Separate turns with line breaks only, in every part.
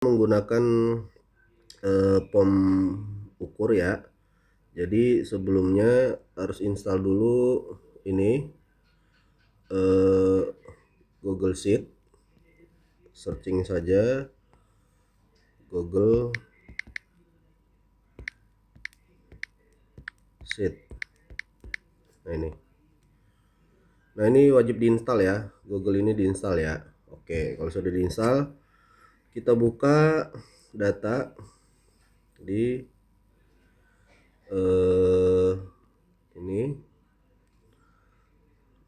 menggunakan pom ukur ya. Jadi sebelumnya harus install dulu ini Google Sheet. Searching saja Google Sheet. Nah ini wajib diinstal ya, Google ini diinstal ya. Oke, kalau sudah diinstal, kita buka data di ini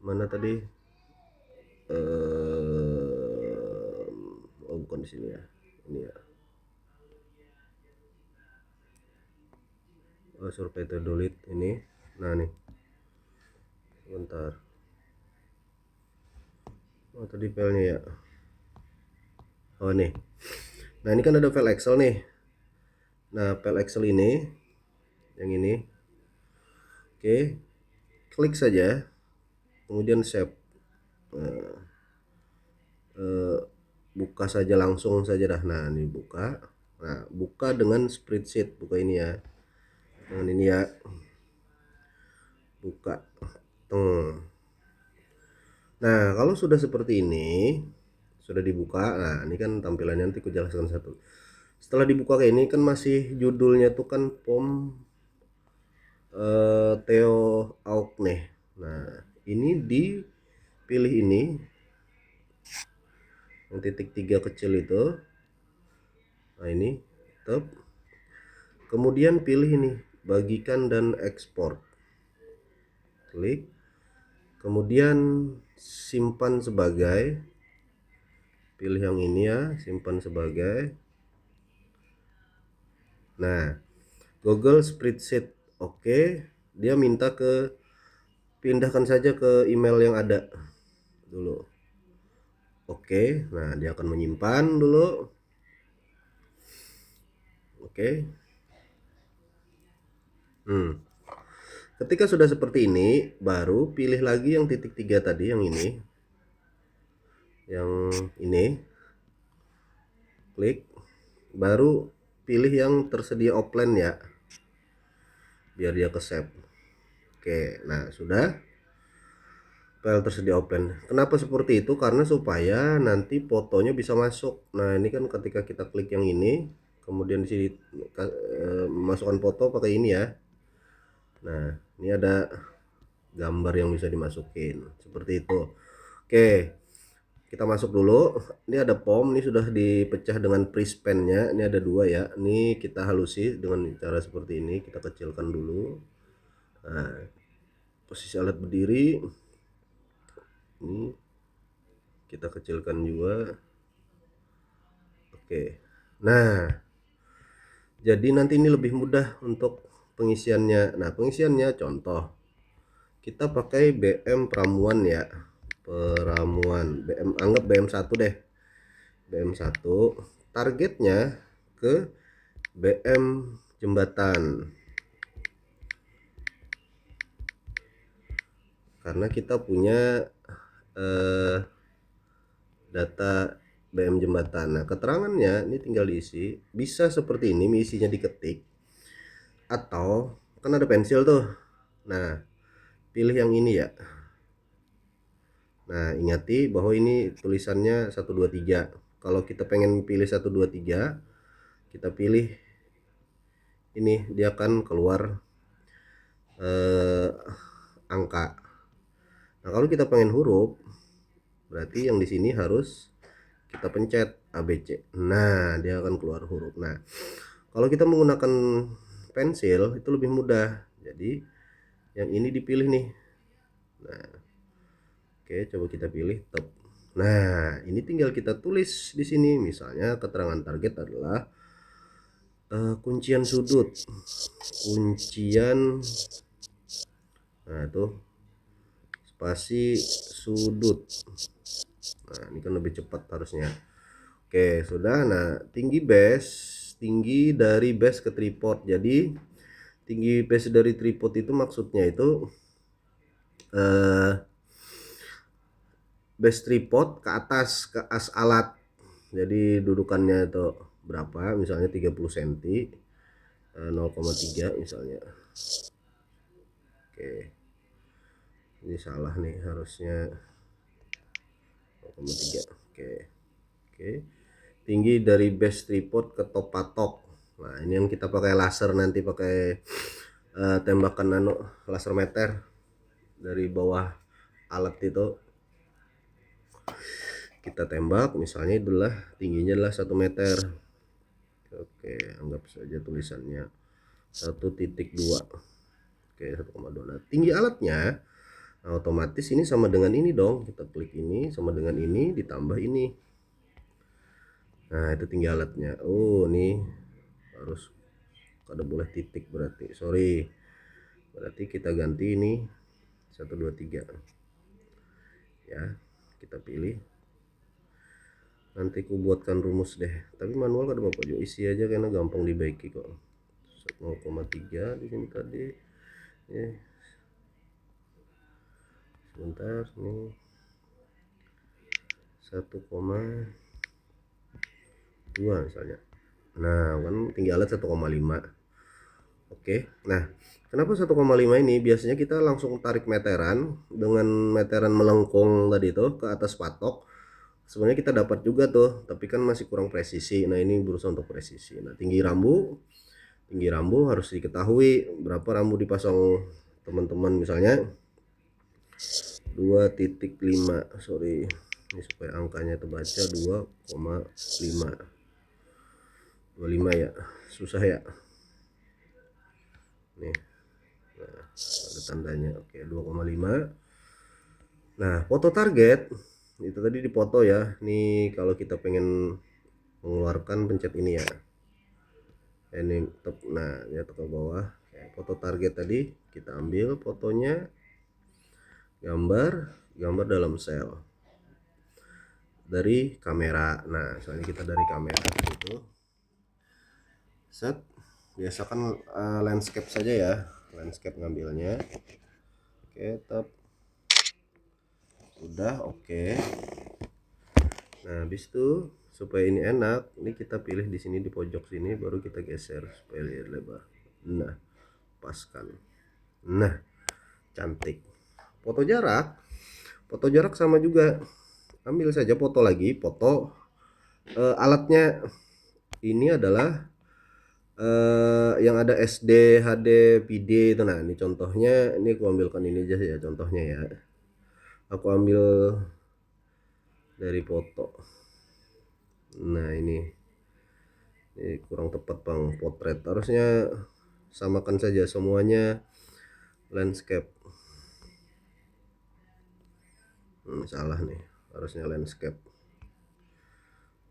mana tadi? Oh bukan di sini ya, ini ya. Oh, survei terdulit ini. Nah nih, sebentar. Oh tadi filenya ya. Oh nih. Nah ini kan ada file Excel nih. Nah file Excel ini, yang ini. Oke, klik saja, kemudian save. Buka saja langsung saja dah. Nah ini buka. Nah buka dengan spreadsheet, buka ini ya, dengan ini ya, buka. Nah kalau sudah seperti ini, sudah dibuka. Nah ini kan tampilannya, nanti aku jelaskan satu. Setelah dibuka kayak ini kan masih judulnya tuh kan POM Theo Auk nih. Nah ini dipilih ini yang titik 3 kecil itu. Nah ini tab, kemudian pilih ini bagikan dan ekspor, klik, kemudian simpan sebagai, pilih yang ini ya, simpan sebagai. Nah Google Spreadsheet, oke, dia minta ke pindahkan saja ke email yang ada dulu. Oke, nah dia akan menyimpan dulu. Oke. Ketika sudah seperti ini, baru pilih lagi yang titik 3 tadi, yang ini. Yang ini. Klik. Baru pilih yang tersedia offline ya. Biar dia ke save. Oke, nah sudah. File tersedia offline. Kenapa seperti itu? Karena supaya nanti fotonya bisa masuk. Nah, ini kan ketika kita klik yang ini, kemudian di sini masukkan foto pakai ini ya. Nah, ini ada gambar yang bisa dimasukin seperti itu. Oke, kita masuk dulu. Ini ada POM, ini sudah dipecah dengan prispennya. Ini ada dua ya. Ini kita halusi dengan cara seperti ini. Kita kecilkan dulu. Nah, posisi alat berdiri ini kita kecilkan juga. Oke, nah jadi nanti ini lebih mudah untuk pengisiannya. Nah pengisiannya contoh kita pakai BM Pramuan ya, Pramuan BM, anggap BM1 deh, BM1, targetnya ke BM Jembatan karena kita punya data BM Jembatan. Nah keterangannya ini tinggal diisi, bisa seperti ini, isinya diketik, atau kan ada pensil tuh. Nah pilih yang ini ya. Nah ingati bahwa ini tulisannya 123. Kalau kita pengen pilih 123, kita pilih ini, dia akan keluar angka. Nah kalau kita pengen huruf, berarti yang di sini harus kita pencet ABC. Nah dia akan keluar huruf. Nah kalau kita menggunakan pensil itu lebih mudah. Jadi yang ini dipilih nih. Nah oke, coba kita pilih top. Nah ini tinggal kita tulis di sini, misalnya keterangan target adalah kuncian sudut, kuncian, nah tuh spasi sudut. Nah ini kan lebih cepat harusnya. Oke sudah. Nah tinggi base, tinggi dari base ke tripod. Jadi tinggi base dari tripod itu maksudnya itu base tripod ke atas, ke as alat. Jadi dudukannya itu berapa, misalnya 30 cm, 0,3 misalnya. Oke, ini salah nih, harusnya 0,3. Oke, tinggi dari base tripod ke top patok. Nah ini yang kita pakai laser nanti, pakai tembakan laser meter dari bawah alat itu. Kita tembak, misalnya itulah tingginya adalah 1 meter. Oke, anggap saja tulisannya 1.2. Oke, 1,2. Nah, tinggi alatnya, nah, otomatis ini sama dengan ini dong. Kita klik ini sama dengan ini ditambah ini. Nah, itu tinggi alatnya. Oh, nih harus ada boleh titik, berarti sorry, berarti kita ganti ini 123 ya. Kita pilih, nanti ku buatkan rumus deh, tapi manual kada apa-apa juga, isi aja karena gampang dibaiki kok. 0,3 di sini tadi ya. Sebentar nih, 1,2 misalnya. Nah kan tinggi alat 1,5. Oke, nah kenapa 1,5 ini? Biasanya kita langsung tarik meteran dengan meteran melengkung tadi itu ke atas patok. Sebenarnya kita dapat juga tuh, tapi kan masih kurang presisi. Nah ini berusaha untuk presisi. Nah tinggi rambu harus diketahui berapa rambu dipasang teman-teman. Misalnya 2,5, sorry, ini supaya angkanya terbaca 2,5. 25 ya, susah ya nih. Nah, ada tandanya. Oke, 2,5. Nah, foto target itu tadi dipoto ya. Nih kalau kita pengen mengeluarkan, pencet ini ya. Ini nah, ya ke bawah. Foto target tadi kita ambil fotonya, gambar dalam sel dari kamera. Nah, soalnya kita dari kamera itu set, biasakan landscape saja ya, landscape ngambilnya. Oke, tap, udah. Oke, nah habis itu supaya ini enak, ini kita pilih di sini di pojok sini, baru kita geser supaya lihat lebar. Nah, paskan. Nah, cantik. Foto jarak sama juga, ambil saja foto lagi, foto alatnya ini adalah yang ada SD, HD, PD itu. Nah ini contohnya, ini aku ambilkan ini aja ya contohnya ya. Aku ambil dari foto. Nah ini kurang tepat bang, potret. Harusnya samakan saja semuanya landscape. Salah nih, harusnya landscape.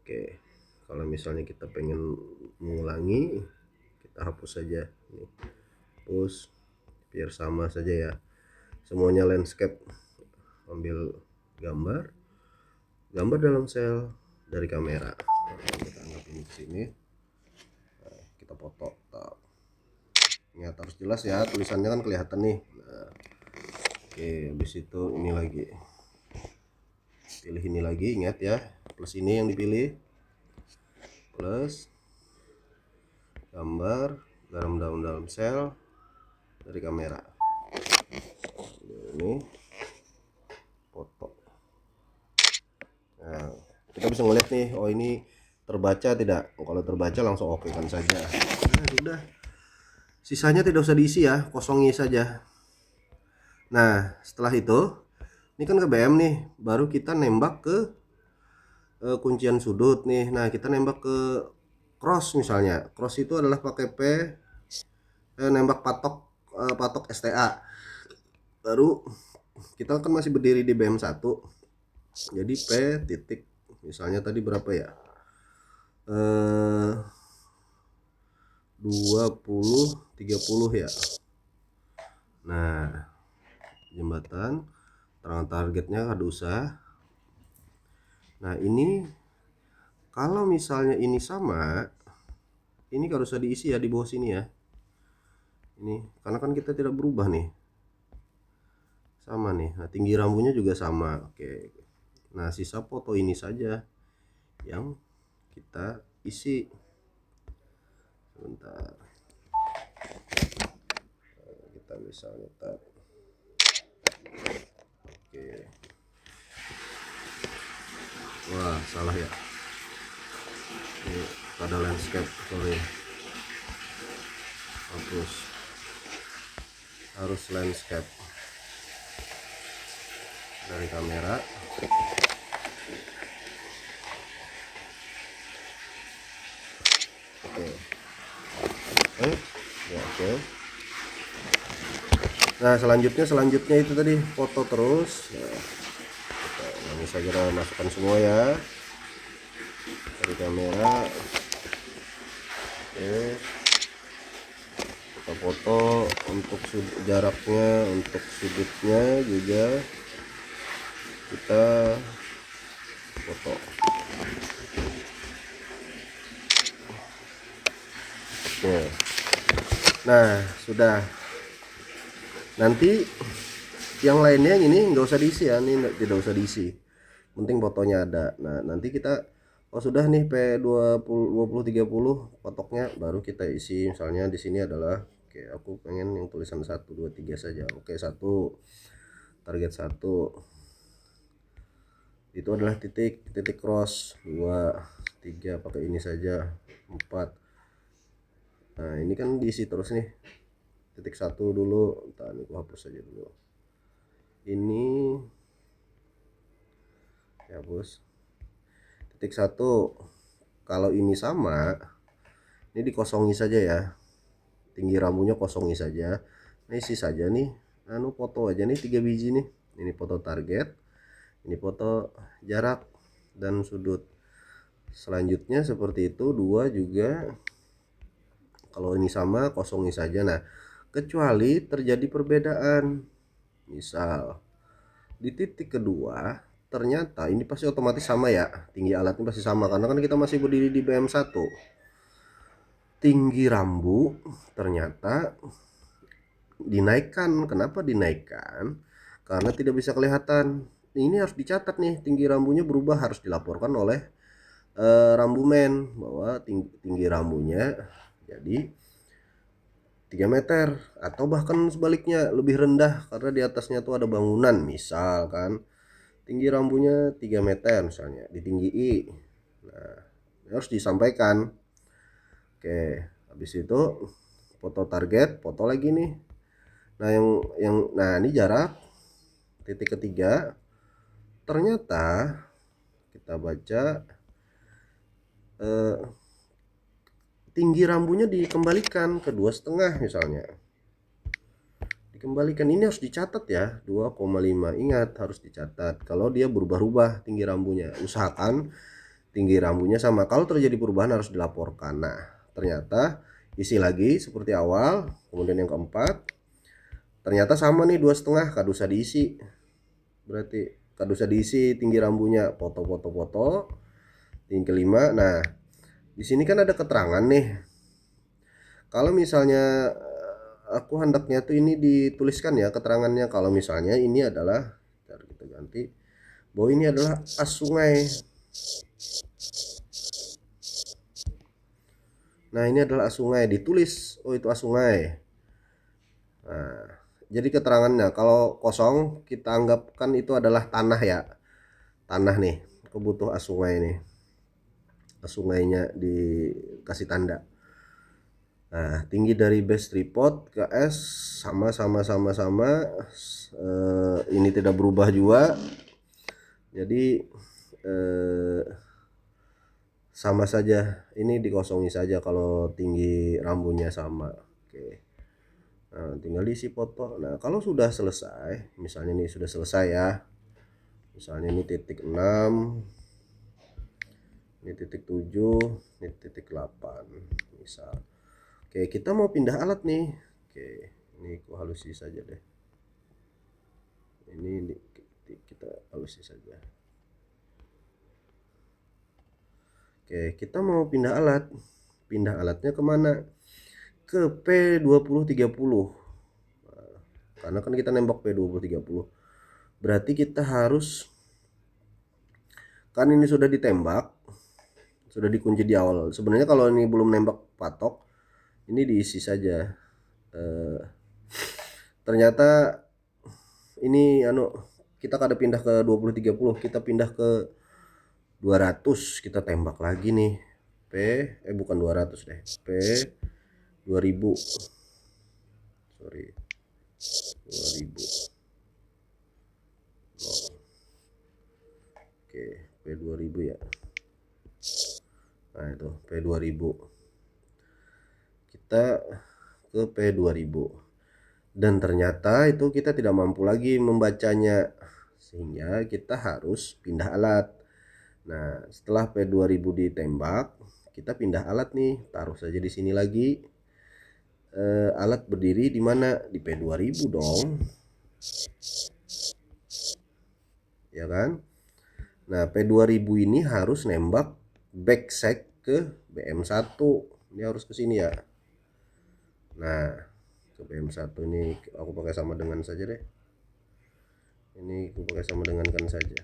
Oke, kalau misalnya kita pengen mengulangi, kita hapus saja nih, hapus biar sama saja ya semuanya landscape. Ambil gambar dalam sel dari kamera. Kita anggap ini sini, kita foto. Ingat harus jelas ya, tulisannya kan kelihatan nih. Nah, oke, habis itu ini lagi, pilih ini lagi, ingat ya, plus ini yang dipilih, plus gambar dalam sel dari kamera. Ini foto. Nah, kita bisa ngeliat nih, oh ini terbaca tidak. Kalau terbaca langsung oke kan saja. Nah sudah, sisanya tidak usah diisi ya, kosongi saja. Nah setelah itu, ini kan ke BM nih, baru kita nembak ke kuncian sudut nih. Nah kita nembak ke cross, misalnya cross itu adalah pakai P, nembak patok STA. Baru kita kan masih berdiri di BM 1, jadi P titik, misalnya tadi berapa ya, 20, 30 ya. Nah jembatan, terang targetnya kada usah. Nah ini kalau misalnya ini sama, ini kalau usah diisi ya di bawah sini ya, ini karena kan kita tidak berubah nih, sama nih. Nah tinggi rambunya juga sama. Oke, nah sisa foto ini saja yang kita isi. bentar, kita misalnya tab. Oke, wah salah ya, ini pada landscape, sorry, hapus, harus landscape dari kamera. Oke, ya, oke. Nah selanjutnya itu tadi foto terus. Nah, ini saya kira masukkan semua ya dari kamera. Oke, kita foto untuk jaraknya, untuk sudutnya juga kita foto. Oke, nah sudah. Nanti yang lainnya ini nggak usah diisi ya, ini tidak usah diisi, penting fotonya ada. Nah nanti kita, oh sudah nih P20 30 potoknya, baru kita isi. Misalnya di sini adalah, oke aku pengen yang tulisan 1 2 3 saja. Oke, 1 target 1 itu adalah titik cross. 2 3 pakai ini saja. 4, nah ini kan diisi terus nih. Titik 1 dulu, entah ini aku hapus saja dulu, ini ya hapus. Titik 1, kalau ini sama, ini dikosongi saja ya, tinggi rambunya kosongi saja. Nah isi saja nih, foto aja nih 3 biji nih. Ini foto target, ini foto jarak dan sudut. Selanjutnya seperti itu, 2 juga, kalau ini sama kosongi saja. Nah kecuali terjadi perbedaan, misal di titik kedua ternyata ini pasti otomatis sama ya, tinggi alatnya pasti sama karena kan kita masih berdiri di BM1. Tinggi rambu ternyata dinaikkan. Kenapa dinaikkan? Karena tidak bisa kelihatan. Ini harus dicatat nih, tinggi rambunya berubah, harus dilaporkan oleh rambumen bahwa tinggi rambunya jadi 3 meter, atau bahkan sebaliknya lebih rendah karena di atasnya tuh ada bangunan, misalkan tinggi rambunya 3 meter misalnya, ditinggii. Nah harus disampaikan. Oke, habis itu foto target, foto lagi nih. Nah nah ini jarak titik ketiga, ternyata kita baca tinggi rambunya dikembalikan ke 2,5 misalnya, dikembalikan. Ini harus dicatat ya, 2,5. Ingat harus dicatat. Kalau dia berubah-ubah tinggi rambunya, usahakan tinggi rambunya sama. Kalau terjadi perubahan harus dilaporkan. Nah ternyata isi lagi seperti awal. Kemudian yang keempat, ternyata sama nih 2,5, kado usah diisi. Berarti kado usah diisi tinggi rambunya, foto. Yang kelima, nah di sini kan ada keterangan nih. Kalau misalnya aku hendaknya tuh ini dituliskan ya keterangannya. Kalau misalnya ini adalah, kita ganti bahwa ini adalah as sungai. Nah ini adalah as sungai, ditulis oh itu as sungai. Nah jadi keterangannya, kalau kosong kita anggapkan itu adalah tanah ya, tanah nih. Aku butuh as sungai nih, as sungainya dikasih tanda. Nah tinggi dari base tripod ke S sama. Ini tidak berubah juga, jadi sama saja, ini dikosongi saja kalau tinggi rambunya sama. Oke, nah tinggal diisi foto. Nah kalau sudah selesai, misalnya ini sudah selesai ya, misalnya ini titik 6, ini titik 7, ini titik 8 misal. Oke, kita mau pindah alat nih. Oke, ini aku halusi saja deh, ini kita halusi saja. Oke, kita mau pindah alat. Pindah alatnya kemana? Ke P20 30. Nah, karena kan kita nembak P20 30, berarti kita harus, kan ini sudah ditembak, sudah dikunci di awal. Sebenarnya kalau ini belum nembak patok, Ini diisi saja. Ternyata ini kita kada pindah ke 20-30, kita pindah ke 200, kita tembak lagi nih. Bukan 200 deh. P 2000. Sorry. 2000. Oke, P2000 ya. Nah, itu P2000. Kita ke P2000. Dan ternyata itu kita tidak mampu lagi membacanya, sehingga kita harus pindah alat. Nah, setelah P2000 ditembak, kita pindah alat nih, taruh saja di sini lagi. Alat berdiri di mana? Di P2000 dong. Ya kan? Nah, P2000 ini harus nembak backside ke BM1. Ini harus ke sini ya. Nah, ke BM1 ini aku pakai sama dengan saja deh. Ini aku pakai sama dengan kan saja.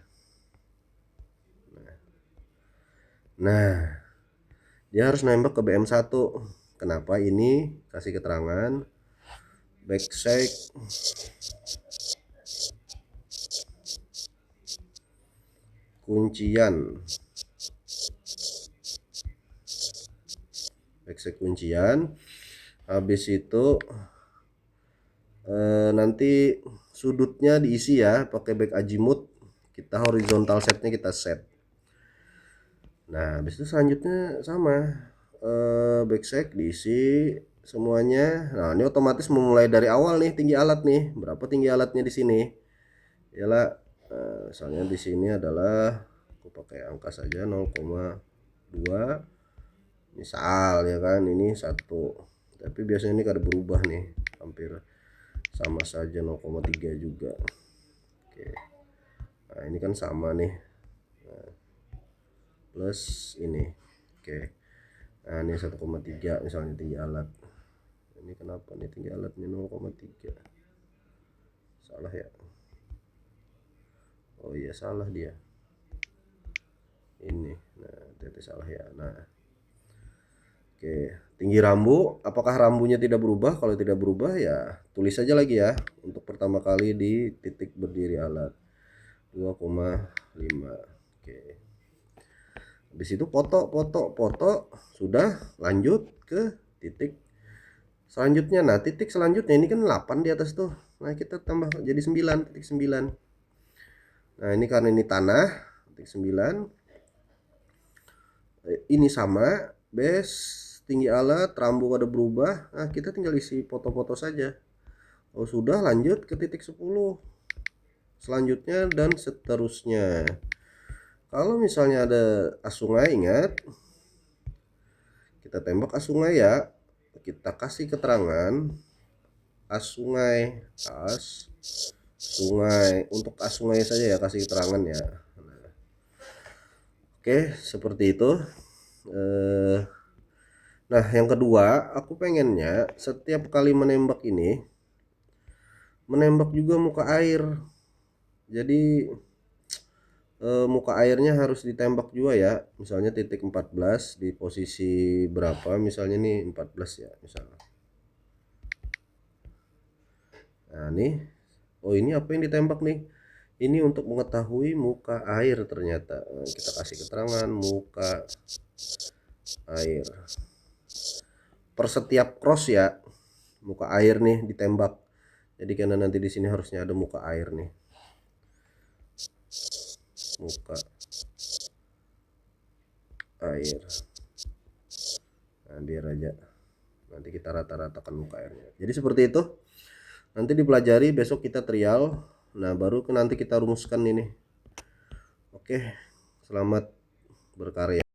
Nah, dia harus nembak ke BM1. Kenapa ini? Kasih keterangan backside kuncian. Backside kuncian. Habis itu nanti sudutnya diisi ya pakai back azimut. Kita horizontal setnya kita set. Nah, habis itu selanjutnya sama, backside diisi semuanya. Nah, ini otomatis memulai dari awal nih tinggi alat nih. Berapa tinggi alatnya di sini? Yalah, misalnya di sini adalah aku pakai angka saja 0,2 misal ya kan, ini 1. Tapi biasanya ini kada berubah nih, hampir sama saja 0,3 juga. Oke. Nah, ini kan sama nih. Nah, plus ini. Oke. Nah, ini 1,3 misalnya tinggi alat. Ini kenapa nih tinggi alat ini 0,3? Salah ya? Oh iya, salah dia. Ini. Nah, ternyata salah ya. Nah. Oke, tinggi rambu, apakah rambunya tidak berubah? Kalau tidak berubah ya tulis saja lagi ya. Untuk pertama kali di titik berdiri alat 2,5. Oke. Habis itu foto. Sudah, lanjut ke titik selanjutnya. Nah, titik selanjutnya ini kan 8 di atas tuh. Nah, kita tambah jadi 9, titik 9. Nah, ini karena ini tanah, titik 9. Ini sama, base tinggi alat, rambu ada berubah. Nah, kita tinggal isi foto-foto saja. Oh, sudah, lanjut ke titik 10. Selanjutnya dan seterusnya. Kalau misalnya ada asungai, ingat kita tembak asungai ya. Kita kasih keterangan asungai, sungai. Untuk asungai saja ya, kasih keterangan ya. Oke, seperti itu. Nah, yang kedua, aku pengennya setiap kali menembak ini menembak juga muka air. Jadi muka airnya harus ditembak juga ya. Misalnya titik 14 di posisi berapa? Misalnya nih 14 ya, misalnya. Nah, nih. Oh, ini apa yang ditembak nih? Ini untuk mengetahui muka air ternyata. Nah, kita kasih keterangan muka air. Per setiap cross ya, muka air nih ditembak. Jadi karena nanti di sini harusnya ada muka air nih. Muka air. Nah, biar aja nanti kita rata-ratakan muka airnya. Jadi seperti itu. Nanti dipelajari, besok kita trial. Nah, baru nanti kita rumuskan ini. Oke, selamat berkarya.